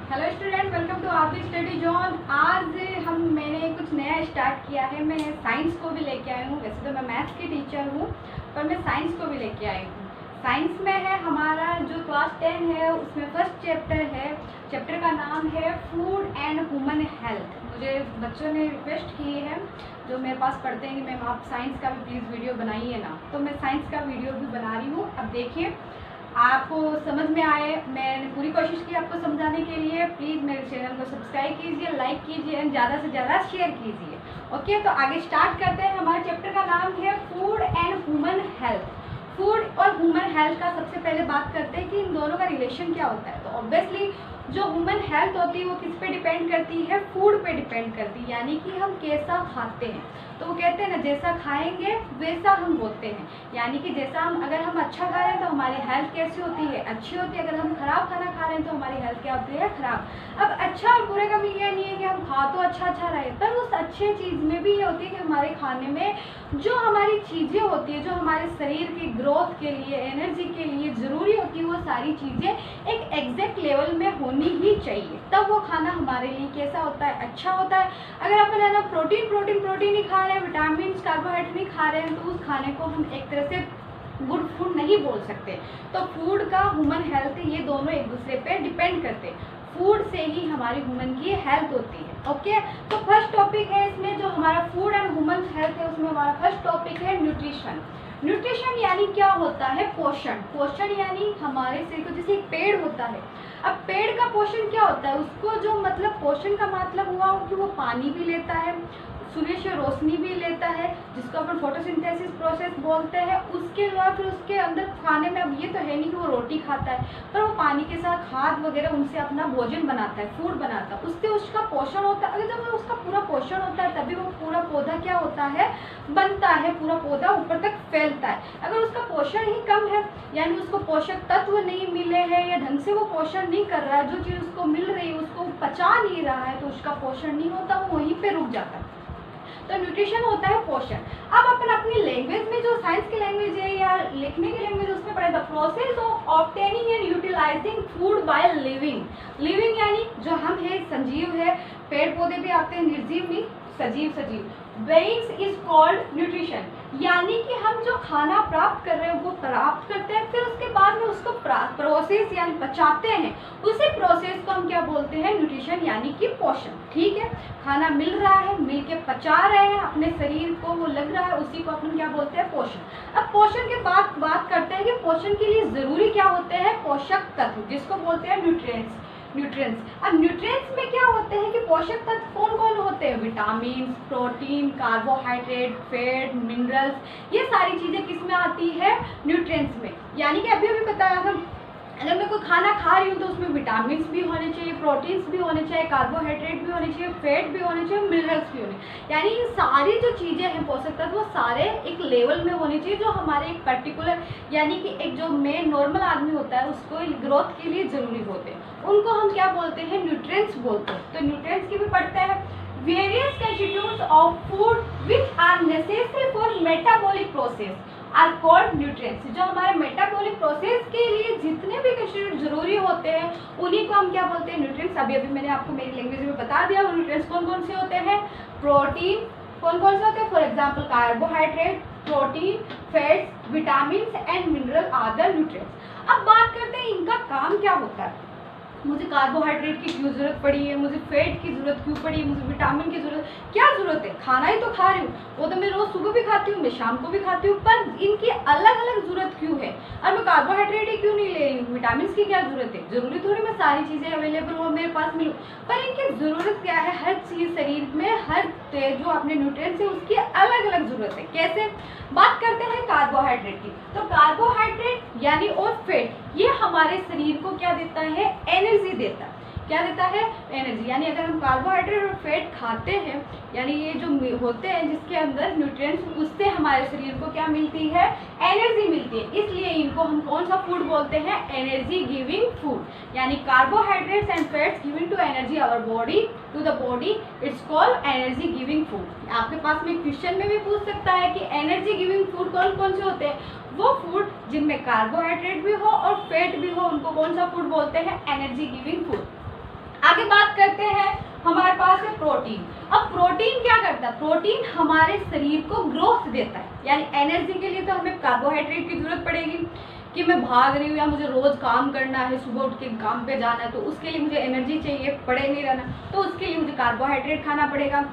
Hello student, welcome to Aarti study zone. आज मैंने कुछ नया स्टार्ट किया है। मैं साइंस को भी लेके आई हूँ। वैसे तो मैं मैथ्स की टीचर हूँ, पर मैं साइंस को भी लेके आई हूँ। साइंस में है हमारा जो क्लास 10 है, उसमें फर्स्ट चैप्टर है। चैप्टर का नाम है फूड एंड ह्यूमन हेल्थ। मुझे बच्चों ने रिक्वेस्ट की है जो मेरे पास पढ़ते हैं कि मैम आप साइंस का भी प्लीज़ वीडियो बनाइए ना, तो मैं साइंस का वीडियो भी बना रही हूँ। अब देखिए आपको समझ में आए, मैंने पूरी कोशिश की आपको समझाने के लिए। प्लीज़ मेरे चैनल को सब्सक्राइब कीजिए, लाइक कीजिए एंड ज़्यादा से ज़्यादा शेयर कीजिए। ओके, तो आगे स्टार्ट करते हैं। हमारे चैप्टर का नाम है food and human health. Food और ह्यूमन हेल्थ का सबसे पहले बात करते हैं कि इन दोनों का रिलेशन क्या होता है। तो ऑब्वियसली जो ह्यूमन हेल्थ होती है वो किस पे डिपेंड करती है? फूड पे डिपेंड करती है, यानी कि हम कैसा खाते हैं। तो वो कहते हैं ना, जैसा खाएंगे वैसा हम होते हैं। यानी कि जैसा अगर हम अच्छा खा रहे हैं तो हमारी हेल्थ कैसी होती है? अच्छी होती है। अगर हम खराब खाना खा रहे हैं तो हमारी हेल्थ क्या होती है? खराब। अब अच्छा और बुरे का भी ये नहीं है कि हम खा तो अच्छा रहे, पर उस अच्छे चीज़ में भी ये होती है कि हमारे खाने में जो हमारी चीज़ें होती है, जो हमारे शरीर की ग्रोथ के लिए, एनर्जी के लिए ज़रूरी होती है, वो सारी चीज़ें एक एग्जैक्ट लेवल में होनी ही चाहिए। तब वो खाना हमारे लिए कैसा होता है? अच्छा होता है। अगर अपन है ना प्रोटीन ही खा रहे हैं, विटामिन कार्बोहाइड्रेट नहीं खा रहे हैं, तो उस खाने को हम एक तरह से गुड फूड नहीं बोल सकते। तो फूड का ह्यूमन हेल्थ, ये दोनों एक दूसरे पे डिपेंड करते हैं। फूड से ही हमारी ह्यूमन की हेल्थ होती है। ओके, तो फर्स्ट टॉपिक है इसमें जो हमारा फूड एंड ह्यूमन हेल्थ है, उसमें हमारा फर्स्ट टॉपिक है न्यूट्रिशन। न्यूट्रिशन यानी क्या होता है? पोषण। पोषण यानी हमारे शरीर को, जैसे एक पेड़ होता है। अब पेड़ का पोषण क्या होता है? उसको जो मतलब पोषण का मतलब हुआ कि वो पानी भी लेता है, सूर्य से रोशनी भी लेता है, जिसको अपन फोटोसिंथेसिस प्रोसेस बोलते हैं। उसके बाद फिर उसके अंदर खाने में, अब ये तो है नहीं कि वो रोटी खाता है, पर वो पानी के साथ खाद वगैरह उनसे अपना भोजन बनाता है, फूड बनाता है। उससे उसका पोषण होता है। अगर जब उसका पूरा पोषण होता है तभी वो पूरा पौधा क्या होता है? बनता है। पूरा पौधा ऊपर तक फैलता है। अगर उसका पोषण ही कम है, यानी उसको पोषक तत्व नहीं मिले हैं या ढंग से वो पोषण नहीं कर रहा है, जो चीज़ उसको मिल रही है उसको पचा नहीं रहा है, तो उसका पोषण नहीं होता, वो वहीं पे रुक जाता है। तो न्यूट्रिशन होता है पोषण। अब अपन अपनी लैंग्वेज में, जो साइंस की लैंग्वेज है या लिखने की लैंग्वेज, उसमें पढ़े the process of obtaining and utilising food by living. Living यानी जो हम है, सजीव है, पेड़ पौधे भी आते हैं, निर्जीव नहीं, सजीव बीइंग्स इज कॉल्ड न्यूट्रिशन। यानी कि हम जो खाना प्राप्त कर रहे हैं वो प्राप्त करते हैं, फिर उसके बाद में उसको प्रोसेस यानी पचाते हैं। उसी प्रोसेस को हम क्या बोलते हैं? न्यूट्रिशन यानी कि पोषण। ठीक है, खाना मिल रहा है, मिल के पचा रहे हैं, अपने शरीर को वो लग रहा है, उसी को अपन क्या बोलते हैं? पोषण। अब पोषण के बाद बात करते हैं कि पोषण के लिए जरूरी क्या होते हैं? पोषक तत्व, जिसको बोलते हैं न्यूट्रिएंट्स। अब न्यूट्रिएंट्स में क्या होते हैं कि पोषक तत्व कौन कौन होते हैं? Vitamin, protein, carbohydrate, fat, minerals, ये सारी चीज़ें किस में आती है? न्यूट्रिएंट्स में। यानी कि अभी बताया हम, अगर मैं कोई खाना खा रही हूँ तो उसमें विटामिन भी होने चाहिए, प्रोटीन्स भी होने चाहिए, कार्बोहाइड्रेट भी होने चाहिए, फैट भी होने चाहिए, मिनरल्स भी होने। यानी ये सारी जो चीज़ें हैं पोषक तत्व, वो सारे एक लेवल में होने चाहिए, जो हमारे एक पर्टिकुलर, यानी कि एक जो मेन नॉर्मल आदमी होता है उसको ग्रोथ के लिए ज़रूरी होते हैं। उनको हम क्या बोलते हैं? न्यूट्रिएंट्स बोलते हैं। तो न्यूट्रिएंट्स की भी पढ़ते हैं। Various constituents of food which are necessary for metabolic process are called nutrients. जो हमारे मेटाबॉलिक प्रोसेस के लिए जितने भी कंस्टिट्यूएंट जरूरी होते हैं उन्हीं को हम क्या बोलते हैं? न्यूट्रिएंट्स। अभी मैंने आपको मेरी लैंग्वेज में बता दिया वो न्यूट्रिएंट्स कौन कौन से होते हैं। प्रोटीन कौन कौन से होते हैं? For example carbohydrate, protein, fats, vitamin and mineral are the nutrients. अब बात करते हैं इनका काम क्या होता है। मुझे कार्बोहाइड्रेट की क्यों ज़रूरत पड़ी है? मुझे फैट की ज़रूरत क्यों पड़ी है? मुझे विटामिन की ज़रूरत क्या ज़रूरत है? खाना ही तो खा रही हूँ, वो तो मैं रोज़ सुबह भी खाती हूँ, मैं शाम को भी खाती हूँ, पर इनकी अलग अलग ज़रूरत क्यों है? और मैं कार्बोहाइड्रेट ही क्यों नहीं ले रही हूँ? विटामिन की क्या ज़रूरत है? ज़रूरी थोड़ी मैं सारी चीज़ें अवेलेबल हो मेरे पास मिलूँ, पर इनकी ज़रूरत क्या है? हर चीज़ शरीर में, हर जो अपने न्यूट्रिएंट्स है उसकी अलग अलग ज़रूरत है। कैसे? बात करते हैं कार्बोहाइड्रेट की। तो कार्बोहाइड्रेट यानी और फैट, ये हमारे शरीर को क्या देता है? एनर्जी देता है। क्या देता है? एनर्जी। यानी अगर हम कार्बोहाइड्रेट और फैट खाते हैं, यानी ये जो होते हैं जिसके अंदर न्यूट्रिएंट्स, उससे हमारे शरीर को क्या मिलती है? एनर्जी मिलती है। इसलिए इनको हम कौन सा फूड बोलते हैं? Energy giving food. यानी carbohydrates and fats giving to energy our body, to the body, it's called energy giving food. आपके पास में क्वेश्चन में भी पूछ सकता है कि एनर्जी गिविंग फूड कौन कौन से होते हैं? वो फूड जिनमें कार्बोहाइड्रेट भी हो और फैट भी हो, उनको कौन सा फूड बोलते हैं? Energy giving food. आगे बात करते हैं, हमारे पास है प्रोटीन। अब प्रोटीन क्या करता है? प्रोटीन हमारे शरीर को ग्रोथ देता है, यानी एनर्जी के लिए तो हमें कार्बोहाइड्रेट की जरूरत पड़ेगी कि मैं भाग रही हूँ या मुझे रोज काम करना है, सुबह उठ के काम पे जाना है, तो उसके लिए मुझे एनर्जी चाहिए, पड़े नहीं रहना, तो उसके लिए मुझे कार्बोहाइड्रेट खाना पड़ेगा।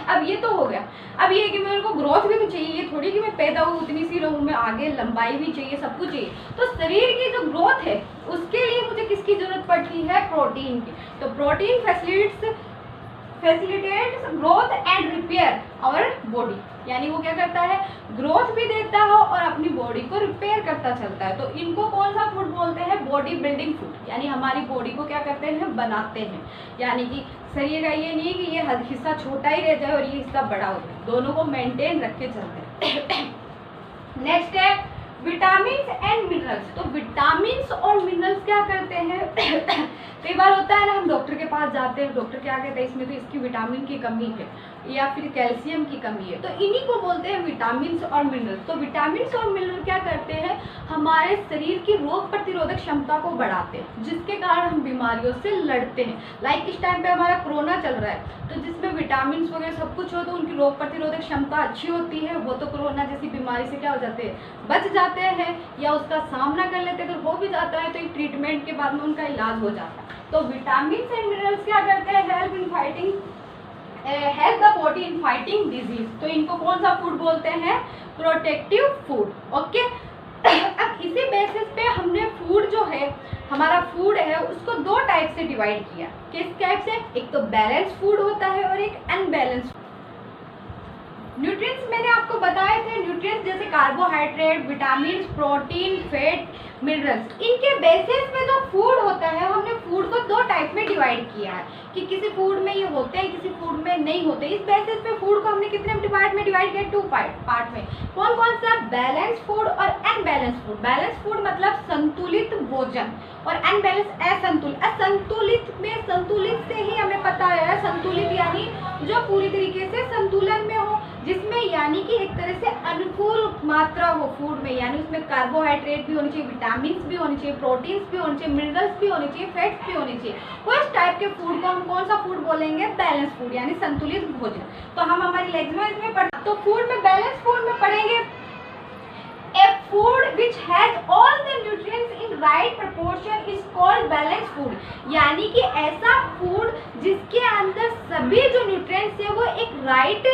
अब ये तो हो गया। अब ये कि मेरे को ग्रोथ भी तो चाहिए, ये थोड़ी कि मैं पैदा हूँ उतनी सी रहूँ, मैं आगे लंबाई भी चाहिए, सब कुछ चाहिए। तो शरीर की जो ग्रोथ है उसके लिए मुझे किसकी जरूरत पड़ती है? प्रोटीन की। तो protein facilitates growth and repair our body, यानी वो क्या करता है? ग्रोथ भी देता है और अपनी बॉडी को रिपेयर करता चलता है। तो इनको कौन सा फूड बोलते हैं? बॉडी बिल्डिंग फूड, यानी हमारी बॉडी को क्या करते हैं? बनाते हैं। यानी कि शरीर का ये नहीं कि ये हिस्सा छोटा ही रह जाए और ये हिस्सा बड़ा हो जाए, दोनों को मेंटेन रख के चलते हैं। नेक्स्ट है विटामिन एंड मिनरल्स। तो विटामिन और मिनरल्स क्या करते हैं? कई बार होता है ना, हम डॉक्टर के पास जाते हैं, डॉक्टर क्या कहते हैं? इसमें तो इसकी विटामिन की कमी है या फिर कैल्शियम की कमी है, तो इन्हीं को बोलते हैं विटामिन और मिनरल्स। तो विटामिन और मिनरल क्या करते हैं? हमारे शरीर की रोग प्रतिरोधक क्षमता को बढ़ाते हैं, जिसके कारण हम बीमारियों से लड़ते हैं। लाइक इस टाइम पे हमारा कोरोना चल रहा है, तो जिसमें विटामिन वगैरह सब कुछ हो तो उनकी रोग प्रतिरोधक क्षमता अच्छी होती है, वो तो कोरोना जैसी बीमारी से क्या हो जाते हैं? बच जाते हैं या उसका सामना कर लेते हैं। अगर हो भी जाता है तो एक ट्रीटमेंट के बाद में उनका इलाज हो जाता है। तो विटामिन एंड मिनरल्स क्या करते हैं? Help the body in fighting disease. तो इनको कौन सा फूड बोलते हैं? Protective food. ओके। अब इसी बेसिस पे हमने फूड जो है, हमारा फूड है, उसको दो टाइप से डिवाइड किया। किस टाइप से? एक तो बैलेंस फूड होता है और एक अनबैलेंस। न्यूट्रिएंट्स मैंने आपको बताए थे, न्यूट्रिएंट्स जैसे carbohydrate, vitamin, protein, fat, minerals, इनके बेसिस पे जो फूड होता है, हमने फूड को दो टाइप में डिवाइड किया है कि किसी फूड में ये होते हैं, किसी फूड में नहीं होते। इस बेसिस पे फूड को हमने कितने पार्ट में डिवाइड किया? 2 पार्ट में। कौन कौन सा? बैलेंस फूड और अनबैलेंस फूड। बैलेंस फूड मतलब संतुलित भोजन और अनबैलेंस असंतुलित। असंतुलित में, संतुलित से ही हमें पता है, संतुलित यानी जो पूरी तरीके से संतुलन में हो, जिसमें यानी कि एक तरह से अनुकूल मात्रा हो फूड में, यानी उसमें कार्बोहाइड्रेट भी होनी चाहिए, विटामिन भी होनी चाहिए, प्रोटीन्स भी होनी चाहिए, मिनरल्स भी होनी चाहिए, फैट्स भी होनी चाहिए। उस टाइप के फूड को हम कौन सा फूड बोलेंगे? बैलेंस फूड, यानी संतुलित भोजन। तो हम हमारी लैंग्वेज में पढ़, तो फूड में बैलेंस फूड में पढ़ेंगे A food which has all the nutrients in right proportion is called balanced food। यानी कि ऐसा फूड जिसके अंदर सभी जो न्यूट्रिएंट्स है वो एक राइट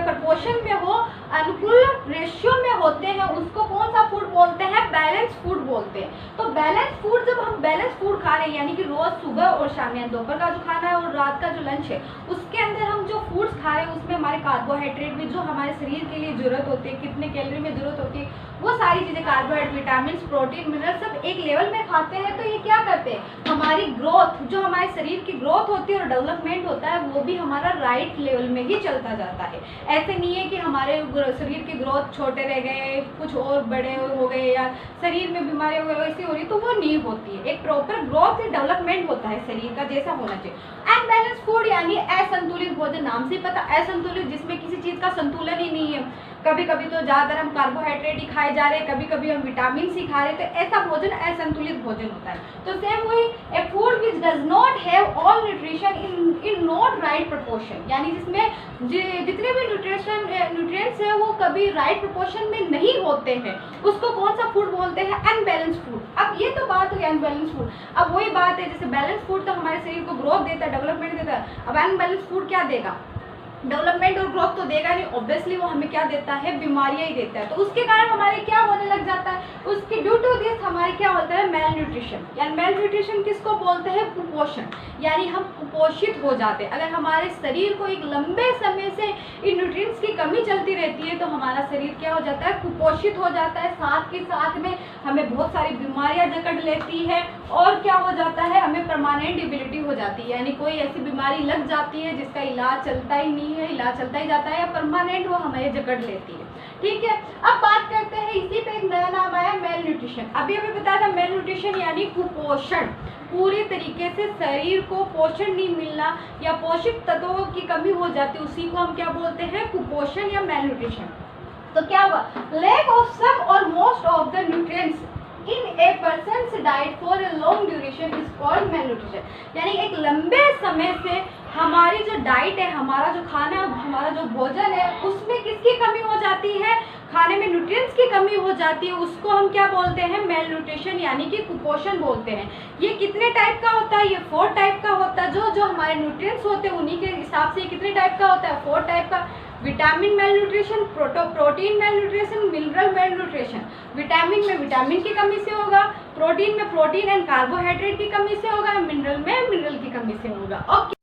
प्रपोर्शन में हो, अनुकूल रेशियो में होते हैं, उसको कौन सा फूड बोलते हैं? बैलेंस फूड बोलते हैं। तो बैलेंस फूड, जब हम बैलेंस फूड खा रहे हैं, यानी कि रोज सुबह और शाम, यानी दोपहर का जो खाना है और रात का जो लंच है, उसके अंदर हम जो फूड्स खा रहे हैं उसमें हमारे कार्बोहाइड्रेट भी जो हमारे शरीर के लिए जरूरत होती है, कितने कैलोरी में जरूरत होती है, वो सारी चीजें कार्बोहाइड्रेट, विटामिन, प्रोटीन, मिनरल सब एक लेवल में खाते हैं। तो ये क्या करते हैं? हमारी ग्रोथ, जो हमारे शरीर की ग्रोथ होती है और डेवलपमेंट होता है, वो भी हमारा राइट लेवल में ही चलता जाता है। ऐसे नहीं है कि हमारे शरीर की ग्रोथ छोटे रह गए, कुछ और बड़े हो गए या शरीर में बीमारी हो गई, वैसी हो रही, तो वो नहीं होती है। एक प्रॉपर ग्रोथ डेवलपमेंट होता है शरीर का, जैसा होना चाहिए। अनबैलेंस फूड यानी असंतुलित भोजन, नाम से पता, असंतुलित, जिसमें किसी चीज का संतुलन ही नहीं है। कभी कभी तो ज़्यादातर हम कार्बोहाइड्रेट ही खाए जा रहे हैं, कभी कभी हम विटामिन ही खा रहे हैं, तो ऐसा भोजन असंतुलित भोजन होता है। तो सेम वही, ए food which does not have all nutrition in not right proportion, यानी जिसमें जितने भी न्यूट्रिएंट्स हैं वो कभी राइट प्रोपोर्शन में नहीं होते हैं, उसको कौन सा फूड बोलते हैं? Unbalance food. अब ये तो बात हो गई अनबैलेंस फूड। अब वही बात है, जैसे बैलेंस फूड तो हमारे शरीर को ग्रोथ देता है, डेवलपमेंट देता है। अब अनबैलेंस फूड क्या देगा? डेवलपमेंट और ग्रोथ तो देगा नहीं, ऑब्वियसली वो हमें क्या देता है? बीमारियां ही देता है। तो उसके कारण हमारे क्या होने लग जाता है? उसके ड्यू टू दिस हमारे क्या होता है? Mail nutrition. यानी मेल न्यूट्रिशन किसको बोलते हैं? कुपोषण, यानी हम कुपोषित हो जाते हैं। अगर हमारे शरीर को एक लंबे समय से इन न्यूट्रिएंट्स की कमी चलती रहती है तो हमारा शरीर क्या हो जाता है? कुपोषित हो जाता है। साथ के साथ में हमें बहुत सारी बीमारियां जकड़ लेती है और क्या हो जाता है? हमें परमानेंट डिबिलिटी हो जाती है, यानी कोई ऐसी बीमारी लग जाती है जिसका इलाज चलता ही नहीं है, इलाज चलता ही जाता है या परमानेंट वो हमें जकड़ लेती है। ठीक है, अब बात करते हैं, इसी पे एक नया नाम आया मेल न्यूट्रिशन। अभी हमें बताया था मेल न्यूट्रिशन यानी कुपोषण, पूरी तरीके से शरीर को पोषण नहीं मिलना या पोषक तत्वों की कमी हो जाती है, उसी को हम क्या बोलते हैं? कुपोषण या मेल न्यूट्रिशन। तो क्या हुआ? लैक ऑफ सम और most of the nutrients in A persons diet for a long duration is called male nutrition. यानी एक लंबे समय से हमारी जो डाइट है, हमारा जो खाना, हमारा जो भोजन है, उसमें किसकी कमी हो जाती है, खाने में न्यूट्रिएंट्स की कमी हो जाती है, उसको हम क्या बोलते हैं, मेल न्यूट्रिशन यानी कि कुपोषण बोलते हैं। ये कितने टाइप का होता है, ये 4 टाइप का होता है। जो हमारे न्यूट्रिएंट्स होते हैं उन्हीं के हिसाब से कितने टाइप का होता है, 4 टाइप का। Vitamin mail nutrition, protein mail nutrition, mineral mail nutrition. Vitamin में विटामिन की कमी से होगा, प्रोटीन में प्रोटीन एंड कार्बोहाइड्रेट की कमी से होगा, मिनरल में मिनरल की कमी से होगा। ओके।